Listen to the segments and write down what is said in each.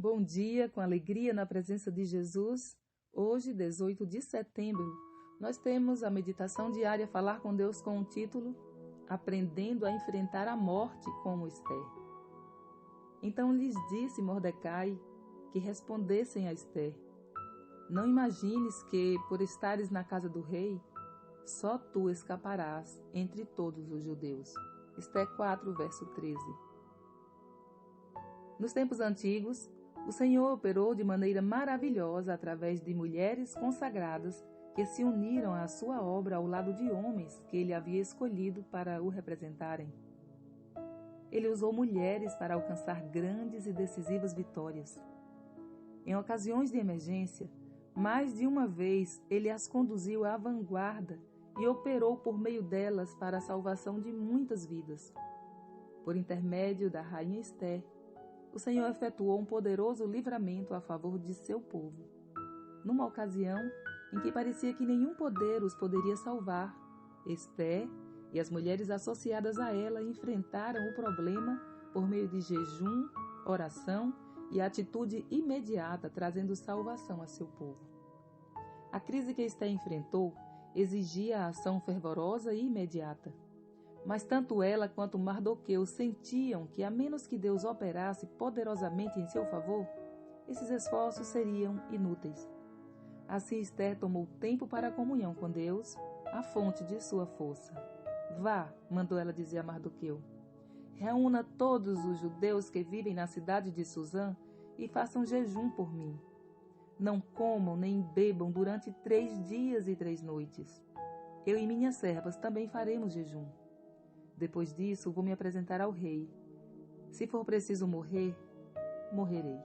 Bom dia, com alegria na presença de Jesus. Hoje, 18 de setembro, nós temos a meditação diária Falar com Deus com o título Aprendendo a enfrentar a morte como Esther. Então lhes disse Mordecai que respondessem a Esther: Não imagines que, por estares na casa do rei, só tu escaparás entre todos os judeus. Esther 4, verso 13. Nos tempos antigos, o Senhor operou de maneira maravilhosa através de mulheres consagradas que se uniram à sua obra ao lado de homens que ele havia escolhido para o representarem. Ele usou mulheres para alcançar grandes e decisivas vitórias. Em ocasiões de emergência, mais de uma vez ele as conduziu à vanguarda e operou por meio delas para a salvação de muitas vidas. Por intermédio da rainha Esther, o Senhor efetuou um poderoso livramento a favor de seu povo. Numa ocasião em que parecia que nenhum poder os poderia salvar, Esther e as mulheres associadas a ela enfrentaram o problema por meio de jejum, oração e atitude imediata, trazendo salvação a seu povo. A crise que Esther enfrentou exigia a ação fervorosa e imediata. Mas tanto ela quanto Mardoqueu sentiam que, a menos que Deus operasse poderosamente em seu favor, esses esforços seriam inúteis. Assim Esther tomou tempo para a comunhão com Deus, a fonte de sua força. Vá, mandou ela dizer a Mardoqueu, reúna todos os judeus que vivem na cidade de Suzã e façam jejum por mim. Não comam nem bebam durante 3 dias e 3 noites. Eu e minhas servas também faremos jejum. Depois disso, vou me apresentar ao rei. Se for preciso morrer, morrerei.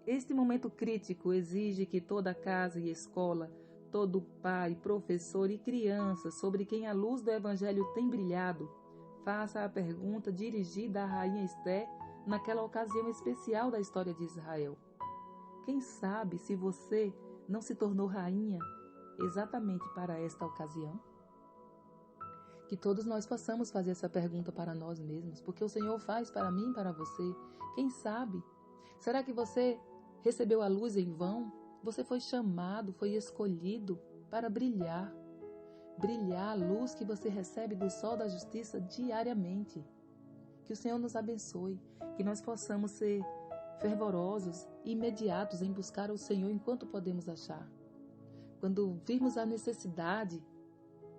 Este momento crítico exige que toda casa e escola, todo pai, professor e criança sobre quem a luz do Evangelho tem brilhado, faça a pergunta dirigida à rainha Esther naquela ocasião especial da história de Israel. Quem sabe se você não se tornou rainha exatamente para esta ocasião? Que todos nós possamos fazer essa pergunta para nós mesmos, porque o Senhor faz para mim e para você. Quem sabe? Será que você recebeu a luz em vão? Você foi chamado, foi escolhido para brilhar. Brilhar a luz que você recebe do sol da justiça diariamente. Que o Senhor nos abençoe, que nós possamos ser fervorosos e imediatos em buscar o Senhor enquanto podemos achar. Quando virmos a necessidade,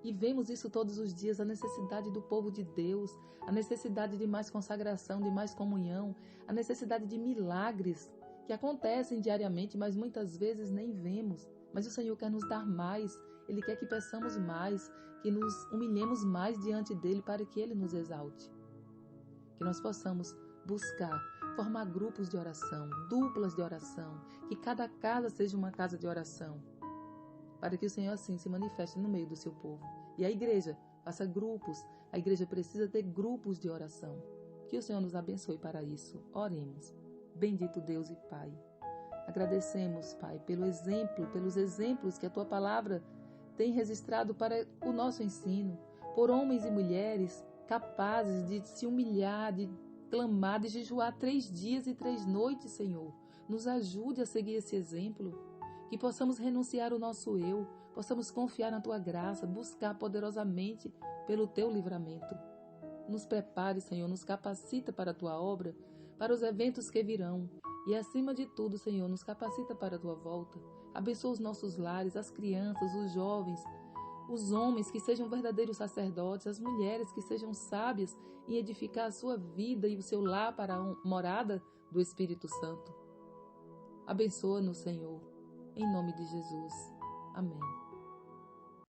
e vemos isso todos os dias, a necessidade do povo de Deus, a necessidade de mais consagração, de mais comunhão, a necessidade de milagres que acontecem diariamente, mas muitas vezes nem vemos. Mas o Senhor quer nos dar mais, Ele quer que peçamos mais, que nos humilhemos mais diante dEle para que Ele nos exalte. Que nós possamos buscar, formar grupos de oração, duplas de oração, que cada casa seja uma casa de oração, para que o Senhor assim se manifeste no meio do seu povo. E a igreja faça grupos, a igreja precisa ter grupos de oração. Que o Senhor nos abençoe para isso. Oremos. Bendito Deus e Pai. Agradecemos, Pai, pelos exemplos que a Tua Palavra tem registrado para o nosso ensino, por homens e mulheres capazes de se humilhar, de clamar, de jejuar 3 dias e 3 noites, Senhor. Nos ajude a seguir esse exemplo. Que possamos renunciar ao nosso eu, possamos confiar na Tua graça, buscar poderosamente pelo Teu livramento. Nos prepare, Senhor, nos capacita para a Tua obra, para os eventos que virão. E, acima de tudo, Senhor, nos capacita para a Tua volta. Abençoa os nossos lares, as crianças, os jovens, os homens que sejam verdadeiros sacerdotes, as mulheres que sejam sábias em edificar a sua vida e o seu lar para a morada do Espírito Santo. Abençoa-nos, Senhor. Em nome de Jesus. Amém.